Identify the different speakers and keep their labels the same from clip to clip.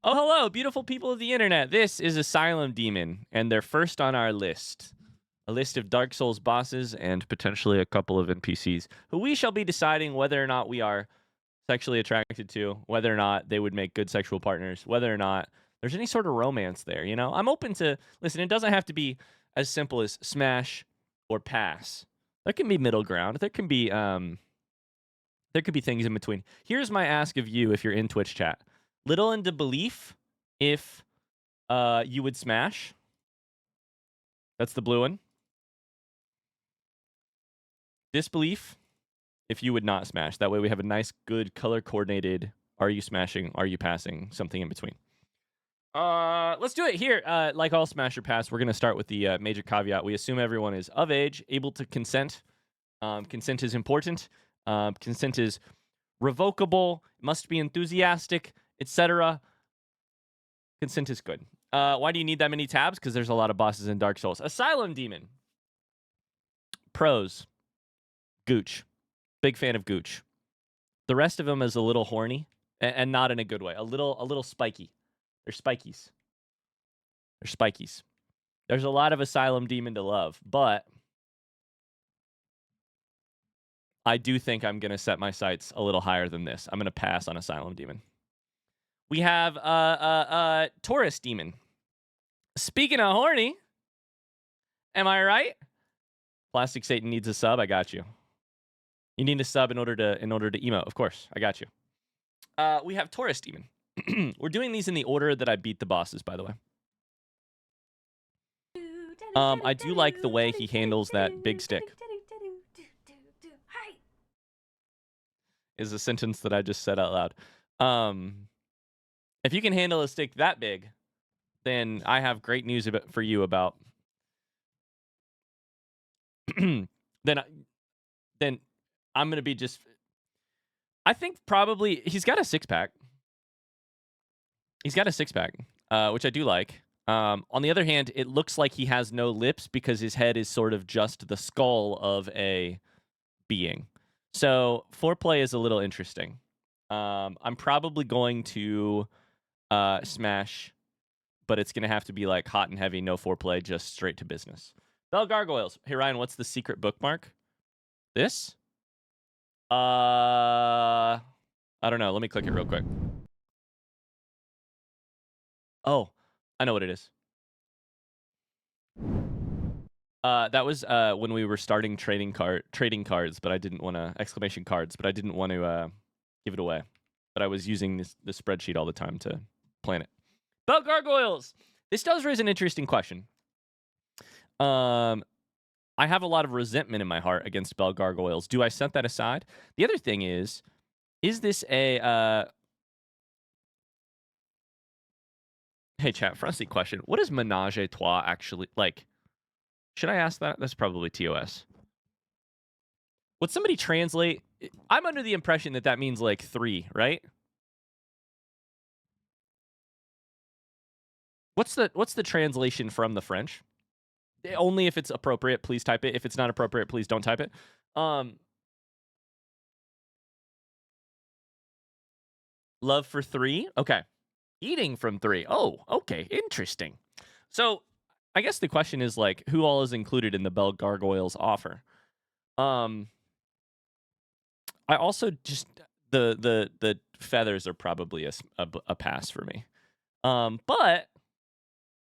Speaker 1: Oh, hello, beautiful people of the internet. This is Asylum Demon, and they're first on our list. A list of Dark Souls bosses and potentially a couple of NPCs who we shall be deciding whether or not we are sexually attracted to, whether or not they would make good sexual partners, whether or not there's any sort of romance there, you know? I'm open to, listen, it doesn't have to be as simple as smash or pass. There can be middle ground. There could be things in between. Here's my ask of you if you're in Twitch chat. Little into belief if you would smash. That's the blue one. Disbelief if you would not smash. That way we have a nice, good, color-coordinated, are you smashing, are you passing, something in between. Let's do it here. Like all smash or pass, we're going to start with the major caveat. We assume everyone is of age, able to consent. Consent is important. Consent is revocable, must be enthusiastic, etc. Consent is good. Why do you need that many tabs? Because there's a lot of bosses in Dark Souls. Asylum Demon. Pros. Gooch. Big fan of Gooch. The rest of them is a little horny, and not in a good way. A little spiky. They're spikies. They're spikies. There's a lot of Asylum Demon to love, but I do think I'm going to set my sights a little higher than this. I'm going to pass on Asylum Demon. We have Taurus Demon. Speaking of horny, am I right? Plastic Satan needs a sub. I got you. You need a sub in order to emote. Of course, I got you. We have Taurus Demon. We're doing these in the order that I beat the bosses, by the way. I do like the way he handles that big stick. Is a sentence that I just said out loud. If you can handle a stick that big, then I have great news for you about. then I'm gonna be just. I think probably he's got a six-pack. He's got a six-pack, which I do like. On the other hand, it looks like he has no lips because his head is sort of just the skull of a being. So foreplay is a little interesting. I'm probably going to smash, but it's going to have to be like hot and heavy, no foreplay, just straight to business. Bell Gargoyles. Hey, Ryan, what's the secret bookmark? This? I don't know. Let me click it real quick. Oh, I know what it is. That was when we were starting trading cards, but I didn't want to exclamation cards, but I didn't want to give it away. But I was using the spreadsheet all the time to plan it. Bell Gargoyles. This does raise an interesting question. I have a lot of resentment in my heart against Bell Gargoyles. Do I set that aside? The other thing is this a hey chat, frosty question. What is menage a trois actually like? Should I ask that? That's probably TOS. Would somebody translate? I'm under the impression that means like 3, right? What's the translation from the French? Only if it's appropriate, please type it. If it's not appropriate, please don't type it. Love for 3? Okay. Eating from 3. Oh, okay. Interesting. So I guess the question is like, who all is included in the Bell Gargoyles offer? I also just the feathers are probably a pass for me. But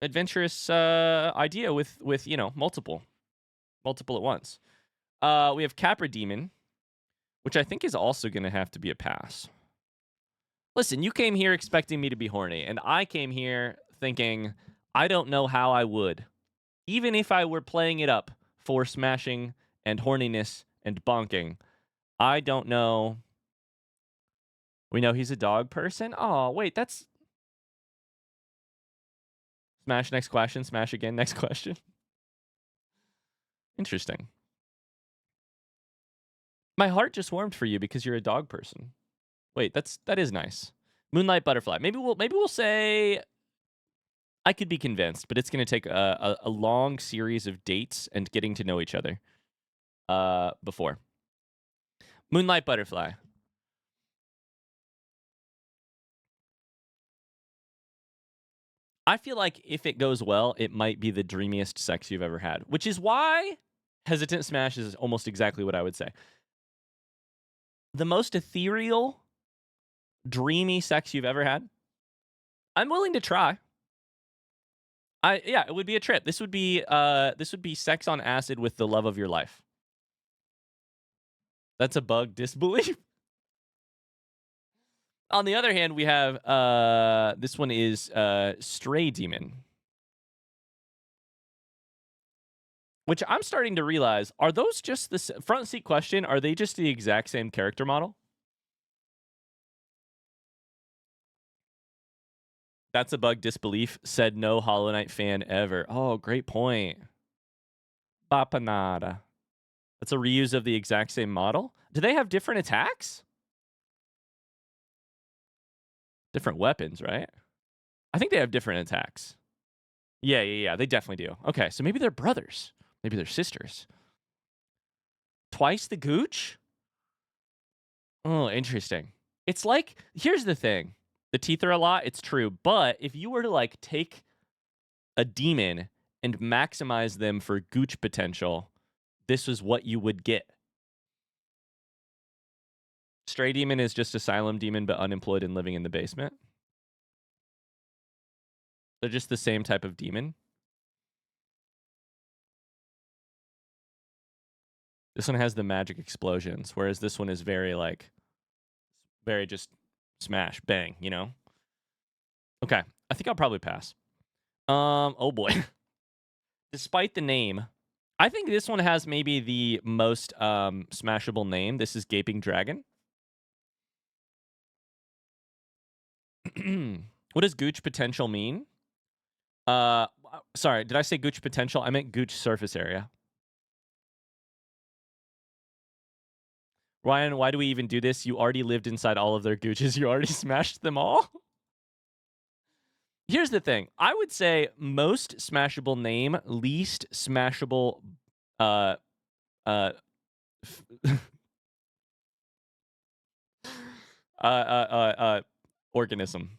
Speaker 1: adventurous idea with you know multiple at once. We have Capra Demon, which I think is also going to have to be a pass. Listen, you came here expecting me to be horny, and I came here thinking I don't know how I would, even if I were playing it up for smashing and horniness and bonking. I don't know. We know he's a dog person. Oh, wait, that's smash. Next question. Smash again. Next question. Interesting. My heart just warmed for you because you're a dog person. Wait, that is nice. Moonlight Butterfly. Maybe we'll say I could be convinced, but it's going to take a long series of dates and getting to know each other before. Moonlight Butterfly. I feel like if it goes well, it might be the dreamiest sex you've ever had, which is why hesitant smash is almost exactly what I would say. The most ethereal, dreamy sex you've ever had, I'm willing to try. Yeah, it would be a trip. This would be sex on acid with the love of your life. That's a bug disbelief. On the other hand, we have this one is Stray Demon. Which I'm starting to realize, are those just the front seat question? Are they just the exact same character model? That's a bug disbelief, said no Hollow Knight fan ever. Oh, great point. Bapanada. That's a reuse of the exact same model? Do they have different attacks? Different weapons, right? I think they have different attacks. Yeah. They definitely do. Okay, so maybe they're brothers. Maybe they're sisters. Twice the gooch? Oh, interesting. It's like, here's the thing. The teeth are a lot, it's true. But if you were to, like, take a demon and maximize them for gooch potential, this is what you would get. Stray Demon is just Asylum Demon, but unemployed and living in the basement. They're just the same type of demon. This one has the magic explosions, whereas this one is very, like, very just smash, bang, you know? Okay, I think I'll probably pass. Oh boy. Despite the name, I think this one has maybe the most smashable name. This is Gaping Dragon. What does gooch potential mean? Sorry, did I say gooch potential? I meant gooch surface area. Ryan, why do we even do this? You already lived inside all of their gooches. You already smashed them all? Here's the thing. I would say most smashable name, least smashable organism.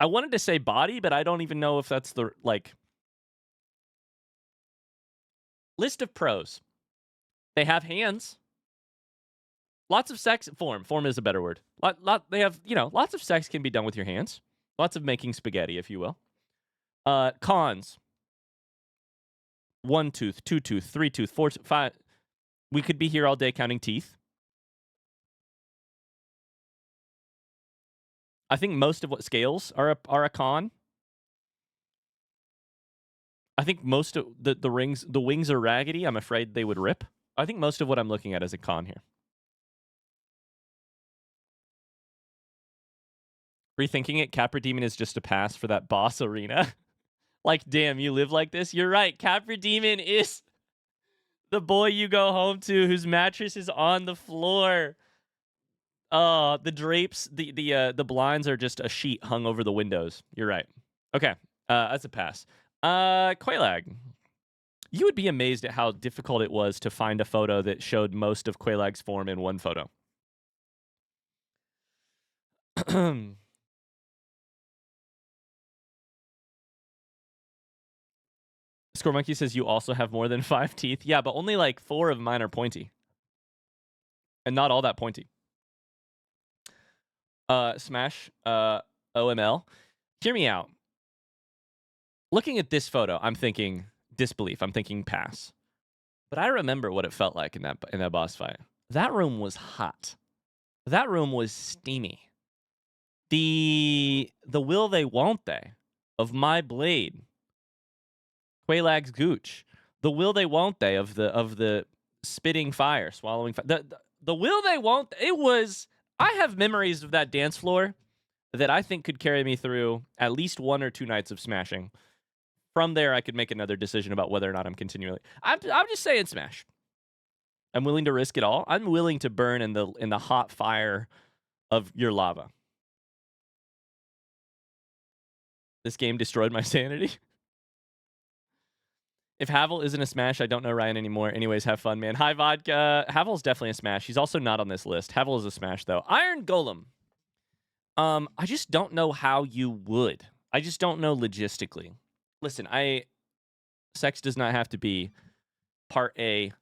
Speaker 1: I wanted to say body, but I don't even know if that's the, like... List of pros. They have hands. Lots of sex. Form is a better word. They have, you know, lots of sex can be done with your hands. Lots of making spaghetti, if you will. Cons. 1 tooth, 2 tooth, 3 tooth, 4 tooth, 5. We could be here all day counting teeth. I think most of what scales are a con. I think most of the wings are raggedy. I'm afraid they would rip. I think most of what I'm looking at is a con here. Rethinking it, Capra Demon is just a pass for that boss arena. Like, damn, you live like this? You're right. Capra Demon is the boy you go home to whose mattress is on the floor. The drapes, the blinds are just a sheet hung over the windows. You're right. Okay, that's a pass. Quailag. You would be amazed at how difficult it was to find a photo that showed most of Quailag's form in one photo. Score Monkey says you also have more than 5 teeth. Yeah, but only like 4 of mine are pointy. And not all that pointy. Smash, OML. Hear me out. Looking at this photo, I'm thinking disbelief. I'm thinking pass. But I remember what it felt like in that boss fight. That room was hot. That room was steamy. The will they won't they of my blade. Quailag's gooch. The will they won't they of the spitting fire, swallowing fire. The will they won't. It was. I have memories of that dance floor that I think could carry me through at least 1 or 2 nights of smashing. From there, I could make another decision about whether or not I'm continually. I'm just saying smash. I'm willing to risk it all. I'm willing to burn in the hot fire of your lava. This game destroyed my sanity. If Havel isn't a smash, I don't know Ryan anymore. Anyways, have fun, man. Hi, Vodka. Havel's definitely a smash. He's also not on this list. Havel is a smash, though. Iron Golem. I just don't know how you would. I just don't know logistically. Listen, sex does not have to be part A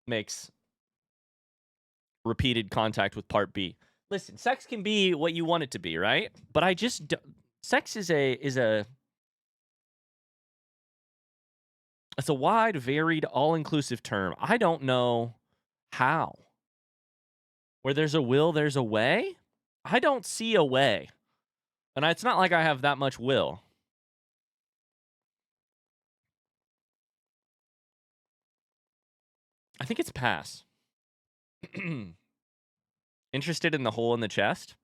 Speaker 1: makes repeated contact with part B. Listen, sex can be what you want it to be, right? But I just sex is a it's a wide, varied, all-inclusive term. I don't know how. Where there's a will, there's a way? I don't see a way. And it's not like I have that much will. I think it's pass. Interested in the hole in the chest?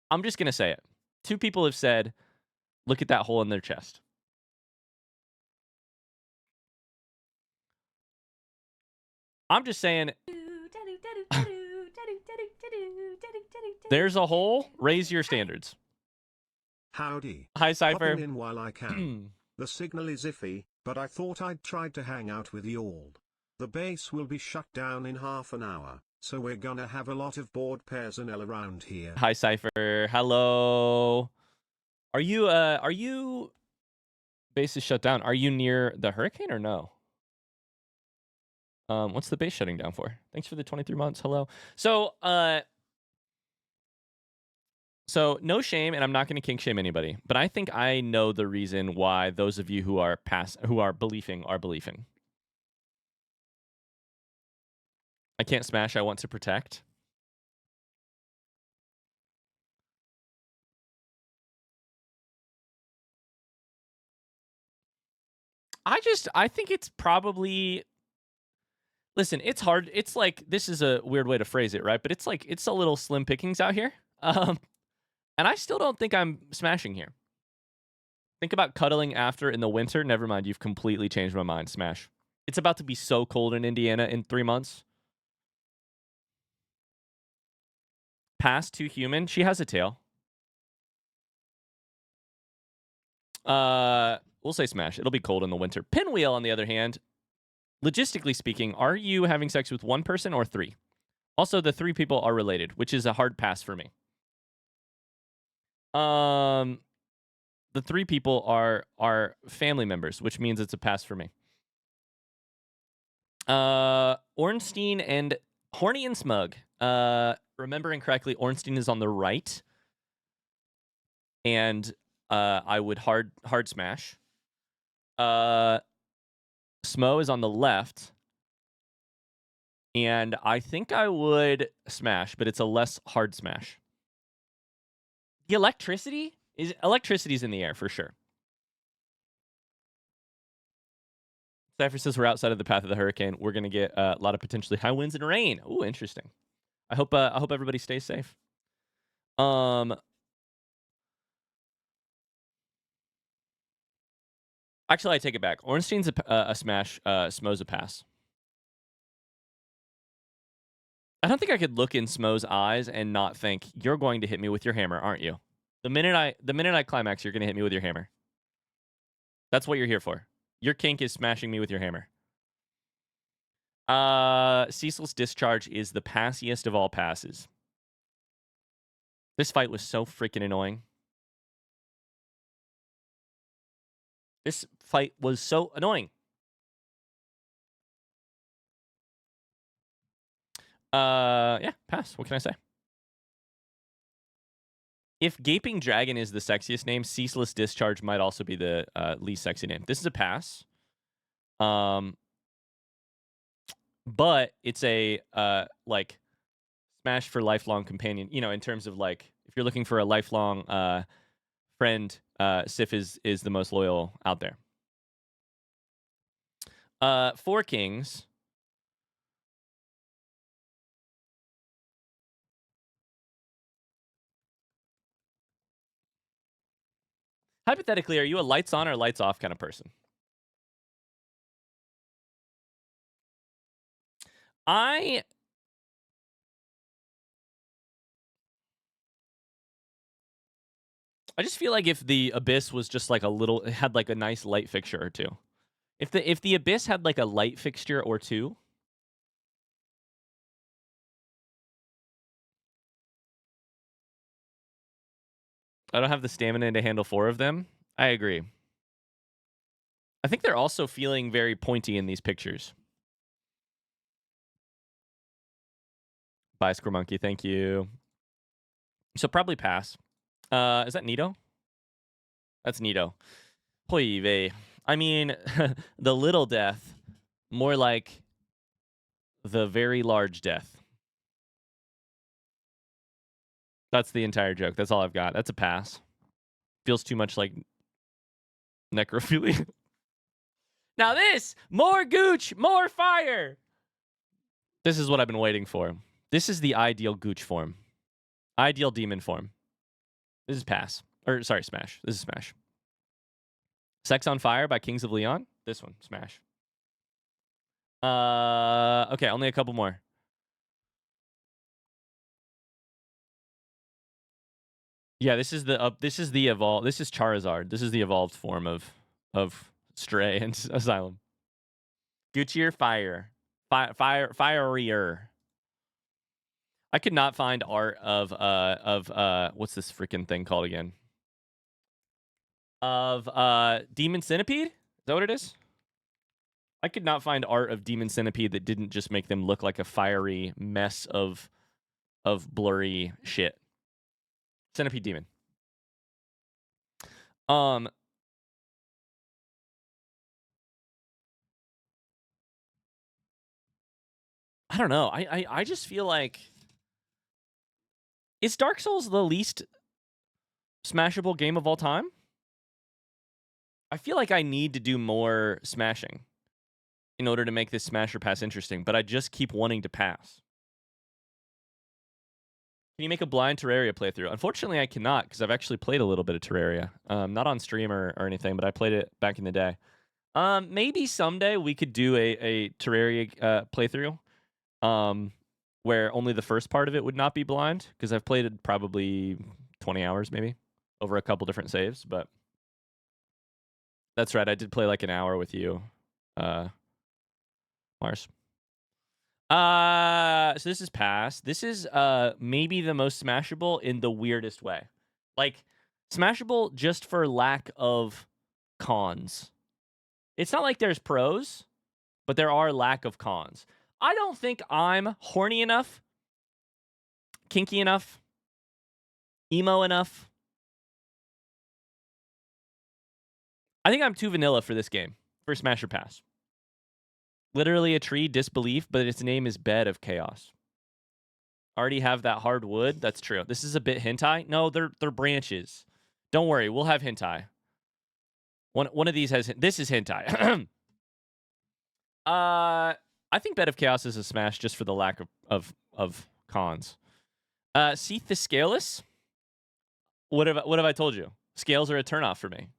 Speaker 1: I'm just going to say it. 2 people have said, look at that hole in their chest. I'm just saying, there's a hole. Raise your standards.
Speaker 2: Howdy.
Speaker 1: Hi, Cypher.
Speaker 2: Popping in while I can. The signal is iffy, but I thought I'd try to hang out with y'all. The base will be shut down in half an hour, so we're gonna have a lot of bored personnel around here.
Speaker 1: Hi, Cypher. Hello. Are you base is shut down? Are you near the hurricane or no? What's the base shutting down for? Thanks for the 23 months. Hello. So no shame, and I'm not going to kink shame anybody, but I think I know the reason why those of you who are believing are believing. I can't smash. I want to protect. I think it's probably. Listen, it's hard. It's like, this is a weird way to phrase it, right? But it's like, it's a little slim pickings out here. And I still don't think I'm smashing here. Think about cuddling after in the winter. Never mind. You've completely changed my mind. Smash. It's about to be so cold in Indiana in 3 months. Pass to human. She has a tail. We'll say smash. It'll be cold in the winter. Pinwheel, on the other hand, logistically speaking, are you having sex with 1 person or 3? Also, the 3 people are related, which is a hard pass for me. The 3 people are family members, which means it's a pass for me. Ornstein and Horny and Smough. Remembering correctly, Ornstein is on the right. And I would hard smash. Smough is on the left. And I think I would smash, but it's a less hard smash. The electricity's in the air for sure. Cypher says we're outside of the path of the hurricane. We're gonna get a lot of potentially high winds and rain. Ooh, interesting. I hope everybody stays safe. Actually, I take it back. Ornstein's a smash. Smough's a pass. I don't think I could look in Smough's eyes and not think, you're going to hit me with your hammer, aren't you? The minute I climax, you're gonna hit me with your hammer. That's what you're here for. Your kink is smashing me with your hammer. Ceaseless Discharge is the passiest of all passes. This fight was so freaking annoying. This fight was so annoying. Yeah, pass. What can I say? If Gaping Dragon is the sexiest name, Ceaseless Discharge might also be the least sexy name. This is a pass. But it's a like smash for lifelong companion. You know, in terms of like, if you're looking for a lifelong friend, Sif is the most loyal out there. 4 kings. Hypothetically, are you a lights on or lights off kind of person? I just feel like if the Abyss was just like it had like a nice light fixture or 2. If the Abyss had like a light fixture or 2. I don't have the stamina to handle 4 of them. I agree. I think they're also feeling very pointy in these pictures. Bye, Square Monkey. Thank you. So probably pass. Is that Nito? That's Nito. Hoy vey. I mean, the little death, more like the very large death. That's the entire joke. That's all I've got. That's a pass. Feels too much like necrophilia. Now this, more gooch, more fire. This is what I've been waiting for. This is the ideal gooch form. Ideal demon form. This is pass. Or, sorry, smash. This is smash. Sex on Fire by Kings of Leon. This one, smash. Okay, only a couple more. Yeah, this is the evolved. This is Charizard. This is the evolved form of Stray and Asylum. Guccier Fire. Firier. I could not find art of what's this freaking thing called again? Of Demon Centipede? Is that what it is? I could not find art of Demon Centipede that didn't just make them look like a fiery mess of blurry shit. Centipede Demon. I don't know. I just feel like, is Dark Souls the least smashable game of all time? I feel like I need to do more smashing in order to make this smasher pass interesting, but I just keep wanting to pass. Can you make a blind Terraria playthrough? Unfortunately, I cannot, because I've actually played a little bit of Terraria. Not on stream or anything, but I played it back in the day. Maybe someday we could do a Terraria playthrough, where only the first part of it would not be blind, because I've played it probably 20 hours maybe over a couple different saves, but that's right. I did play like an hour with you, Mars. So this is pass. This is maybe the most smashable in the weirdest way. Like, smashable just for lack of cons. It's not like there's pros, but there are lack of cons. I don't think I'm horny enough, kinky enough, emo enough. I think I'm too vanilla for this game, for Smash or Pass. Literally a tree, disbelief, but its name is Bed of Chaos. Already have that hard wood? That's true. This is a bit hentai? No, they're branches. Don't worry, we'll have hentai. One of these has... This is hentai. I think Bed of Chaos is a smash just for the lack of cons. Seath the Scaleless? What have I told you? Scales are a turnoff for me.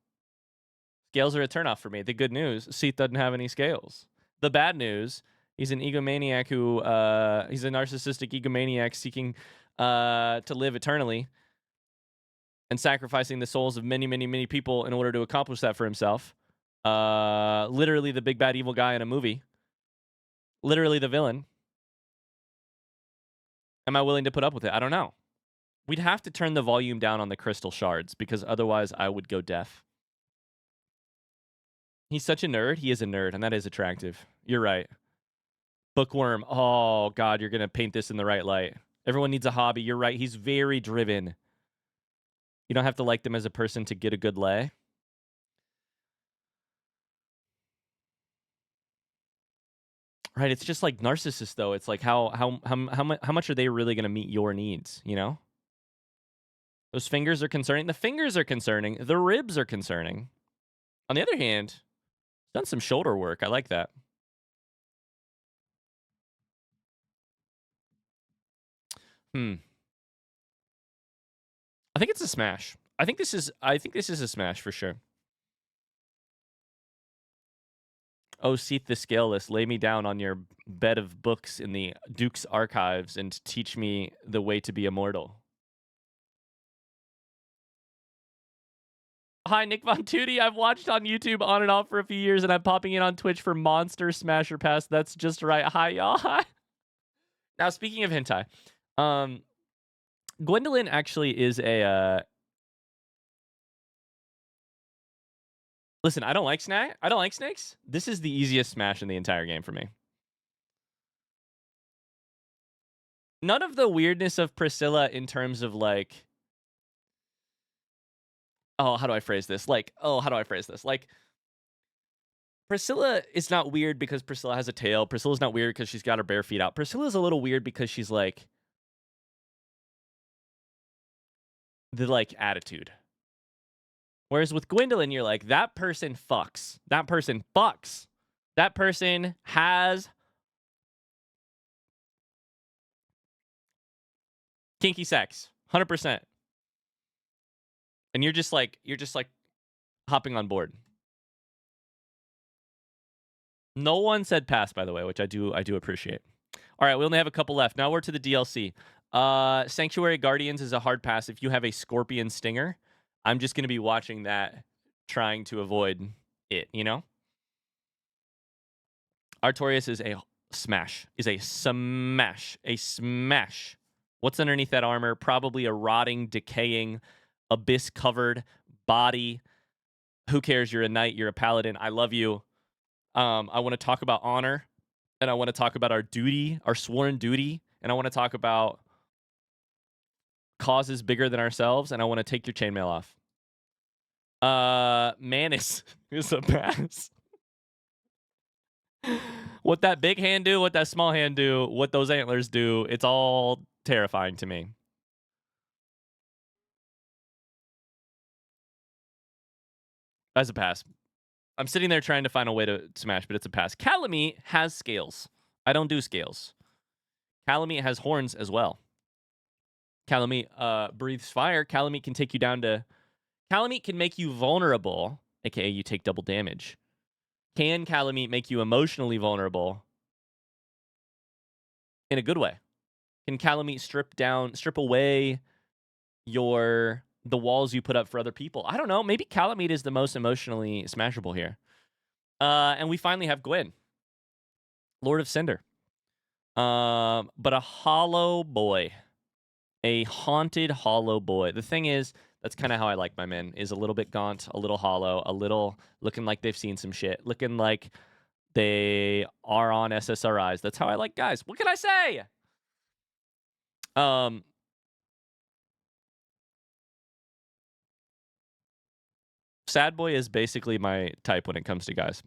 Speaker 1: Scales are a turnoff for me. The good news, Seath doesn't have any scales. The bad news, he's an egomaniac who, he's a narcissistic egomaniac seeking to live eternally and sacrificing the souls of many, many, many people in order to accomplish that for himself. Literally the big bad evil guy in a movie. Literally the villain. Am I willing to put up with it? I don't know. We'd have to turn the volume down on the crystal shards because otherwise I would go deaf. He's such a nerd. He is a nerd, and that is attractive. You're right. Bookworm. Oh, God, you're going to paint this in the right light. Everyone needs a hobby. You're right. He's very driven. You don't have to like them as a person to get a good lay. Right, it's just like narcissists, though. It's like how much are they really going to meet your needs, you know? Those fingers are concerning. The fingers are concerning. The ribs are concerning. On the other hand, done some shoulder work. I like that. I think it's a smash. I think this is a smash for sure. Oh, Seath the Scaleless, lay me down on your bed of books in the Duke's archives and teach me the way to be immortal. Hi, Nick Von Tootie. I've watched on YouTube on and off for a few years, and I'm popping in on Twitch for Monster Smasher Pass. That's just right. Hi, y'all. Hi. Now, speaking of hentai, Gwyndolin actually is a Listen, I don't like snakes. This is the easiest Smash in the entire game for me. None of the weirdness of Priscilla in terms of like, oh, how do I phrase this? Like, Priscilla is not weird because Priscilla has a tail. Priscilla's not weird because she's got her bare feet out. Priscilla's a little weird because she's like the like attitude. Whereas with Gwyndolin, you're like, that person fucks. That person fucks. That person has kinky sex. 100%. And you're just like hopping on board. No one said pass, by the way, which I do appreciate. All right, we only have a couple left. Now we're to the DLC. Sanctuary Guardians is a hard pass if you have a Scorpion Stinger. I'm just going to be watching that, trying to avoid it, you know? Artorias is a smash. A smash. What's underneath that armor? Probably a rotting, decaying, abyss-covered body. Who cares? You're a knight. You're a paladin. I love you. I want to talk about honor, and I want to talk about our duty, our sworn duty, and I want to talk about causes bigger than ourselves, and I want to take your chainmail off. Manus is a pass. What that big hand do, what that small hand do, what those antlers do, it's all terrifying to me. As a pass. I'm sitting there trying to find a way to smash, but it's a pass. Calamite has scales. I don't do scales. Calamite has horns as well. Calamite breathes fire. Calamite can take you down to... Calamite can make you vulnerable, aka you take double damage. Can Calamite make you emotionally vulnerable in a good way? Can Calamite strip away the walls you put up for other people? I don't know. Maybe Calamite is the most emotionally smashable here. And we finally have Gwyn, Lord of Cinder. But a hollow boy. A haunted hollow boy. The thing is, that's kind of how I like my men, is a little bit gaunt, a little hollow, a little looking like they've seen some shit, looking like they are on SSRIs. That's how I like guys. What can I say? Sad boy is basically my type when it comes to guys.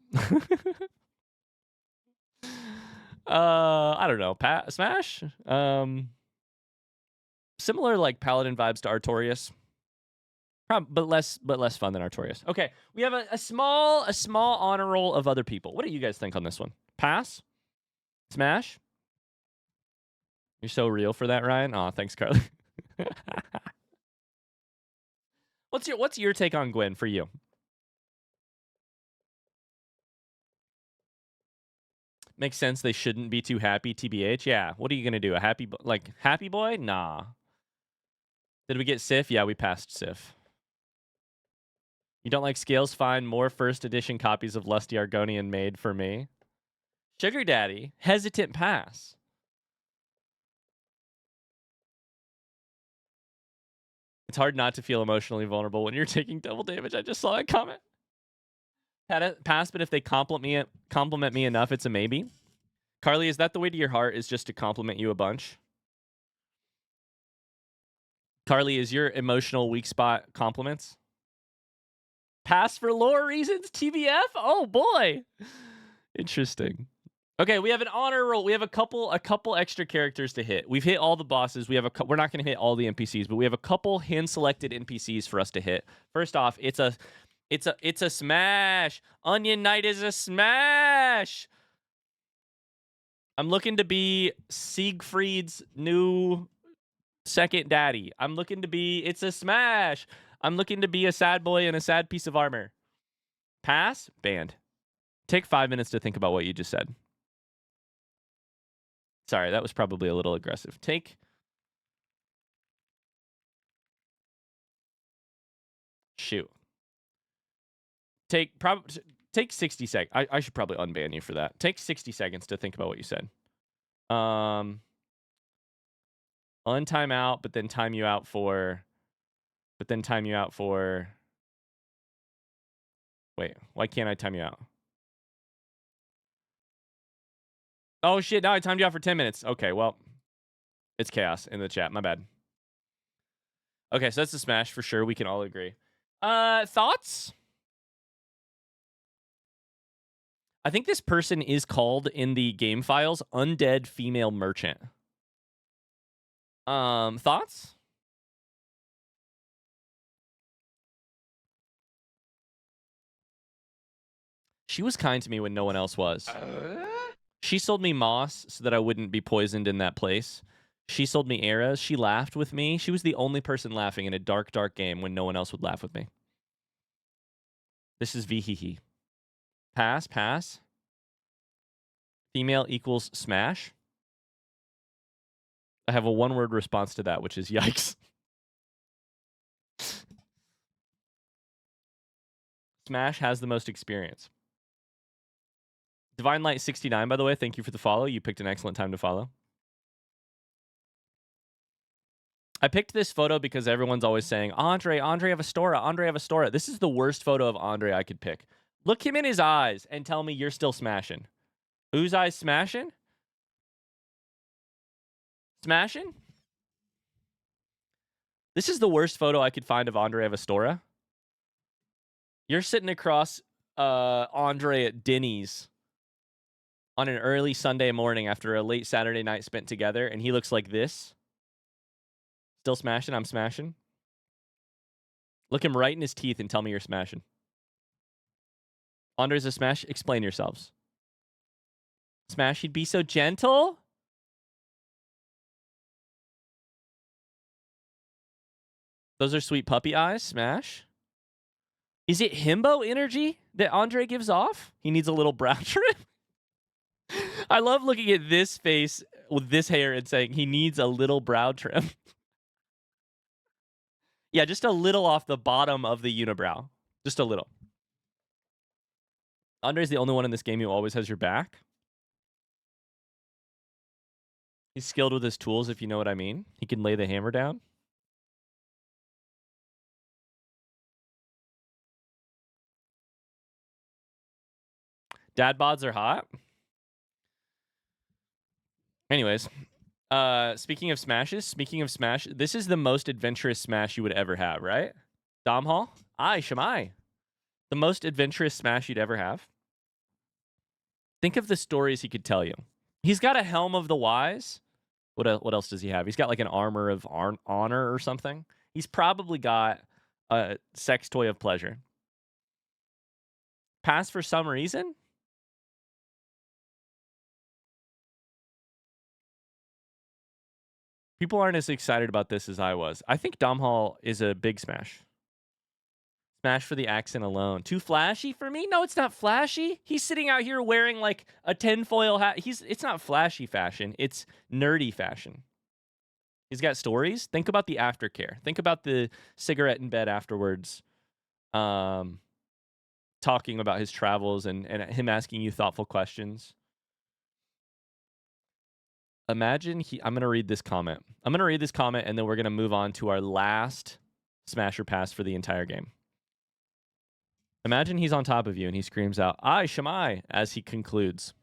Speaker 1: I don't know. Smash? Similar like paladin vibes to Artorias. But less fun than Artorias. Okay, we have a small honor roll of other people. What do you guys think on this one? Pass? Smash? You're so real for that, Ryan. Aw, thanks, Carly. What's your take on Gwyn for you? Makes sense. They shouldn't be too happy. TBH. Yeah. What are you gonna do? A happy boy? Nah. Did we get Sif? Yeah, we passed Sif. You don't like scales? Fine. More first edition copies of Lusty Argonian made for me. Sugar Daddy. Hesitant pass. It's hard not to feel emotionally vulnerable when you're taking double damage. I just saw that comment. Pass, but if they compliment me enough, it's a maybe. Carly, is that the way to your heart, is just to compliment you a bunch? Carly, is your emotional weak spot compliments? Pass for lore reasons, TBF? Oh boy. Interesting. Okay, we have an honor roll. We have a couple extra characters to hit. We've hit all the bosses. We're not going to hit all the NPCs, but we have a couple hand-selected NPCs for us to hit. First off, it's a smash. Onion Knight is a smash. I'm looking to be Siegfried's new second daddy. It's a smash. I'm looking to be a sad boy in a sad piece of armor. Pass? Banned. Take 5 minutes to think about what you just said. Sorry, that was probably a little aggressive. Shoot. Take 60 seconds. I should probably unban you for that. Take 60 seconds to think about what you said. Untime out, but then time you out for Wait, why can't I time you out? Oh, shit. Now I timed you out for 10 minutes. Okay, well, it's chaos in the chat. My bad. Okay, so that's the Smash for sure. We can all agree. Thoughts? I think this person is called in the game files Undead Female Merchant. Thoughts? She was kind to me when no one else was. She sold me moss so that I wouldn't be poisoned in that place. She sold me arrows. She laughed with me. She was the only person laughing in a dark, dark game when no one else would laugh with me. This is Vihihi. Pass, pass. Female equals Smash. I have a one-word response to that, which is yikes. Smash has the most experience. Divine Light 69, by the way, thank you for the follow. You picked an excellent time to follow. I picked this photo because everyone's always saying, Andre Avastora, Andre Avastora. This is the worst photo of Andre I could pick. Look him in his eyes and tell me you're still smashing. Whose eyes smashing? Smashing? This is the worst photo I could find of Andre Avastora. You're sitting across Andre at Denny's on an early Sunday morning after a late Saturday night spent together, and he looks like this. Still smashing? I'm smashing. Look him right in his teeth and tell me you're smashing. Andre's a smash? Explain yourselves. Smash, he'd be so gentle? Those are sweet puppy eyes. Smash. Is it himbo energy that Andre gives off? He needs a little brow trim? I love looking at this face with this hair and saying he needs a little brow trim. Yeah, just a little off the bottom of the unibrow. Just a little. Andre's the only one in this game who always has your back. He's skilled with his tools, if you know what I mean. He can lay the hammer down. Dad bods are hot. Anyways, speaking of Smash, this is the most adventurous Smash you would ever have, right? Dom Hall? Aye, Shamai. The most adventurous Smash you'd ever have. Think of the stories he could tell you. He's got a Helm of the Wise. What else does he have? He's got like an Armor of Honor or something. He's probably got a sex toy of pleasure. Pass for some reason? People aren't as excited about this as I was. I think Dom Hall is a big Smash. Smash for the accent alone. Too flashy for me? No, it's not flashy. He's sitting out here wearing like a tinfoil hat. It's not flashy fashion. It's nerdy fashion. He's got stories. Think about the aftercare. Think about the cigarette in bed afterwards. Talking about his travels and him asking you thoughtful questions. Imagine I'm going to read this comment. I'm going to read this comment, and then we're going to move on to our last Smasher pass for the entire game. Imagine he's on top of you, and he screams out, "Aye, Shamai," as he concludes.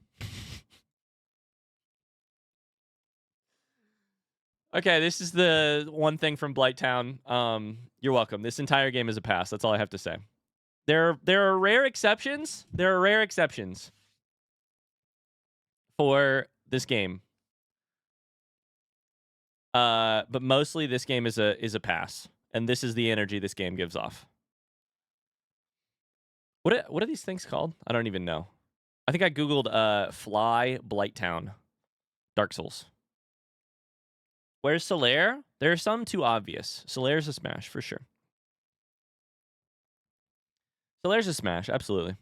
Speaker 1: Okay, this is the one thing from Blighttown. You're welcome. This entire game is a pass. That's all I have to say. There are rare exceptions. There are rare exceptions for this game. But mostly this game is a pass, and this is the energy this game gives off. What are these things called? I don't even know. I think I googled Fly Blighttown Dark Souls. Where's Solaire? There are some too obvious. Solaire's a smash for sure. Solaire's a smash, absolutely.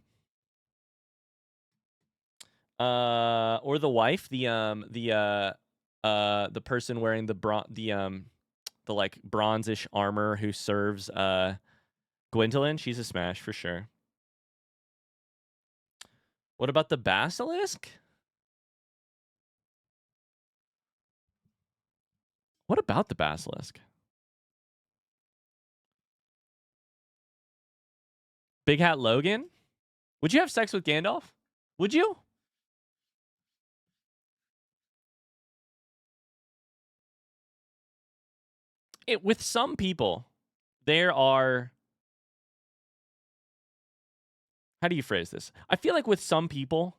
Speaker 1: Or the wife, the person wearing the like bronzish armor who serves Gwyndolin, she's a smash for sure. What about the basilisk? What about the basilisk? Big Hat Logan? Would you have sex with Gandalf? Would you? With some people, there are... How do you phrase this? I feel like with some people,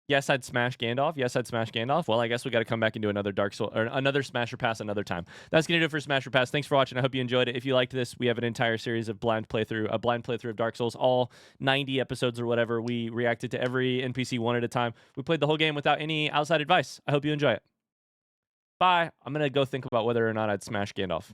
Speaker 1: yes, I'd smash Gandalf. Yes, I'd smash Gandalf. Well, I guess we got to come back and do another Dark Soul or another Smasher Pass another time. That's gonna do it for Smasher Pass. Thanks for watching. I hope you enjoyed it. If you liked this, we have an entire series of a blind playthrough of Dark Souls, all 90 episodes or whatever. We reacted to every NPC one at a time. We played the whole game without any outside advice. I hope you enjoy it. Bye. I'm gonna go think about whether or not I'd smash Gandalf.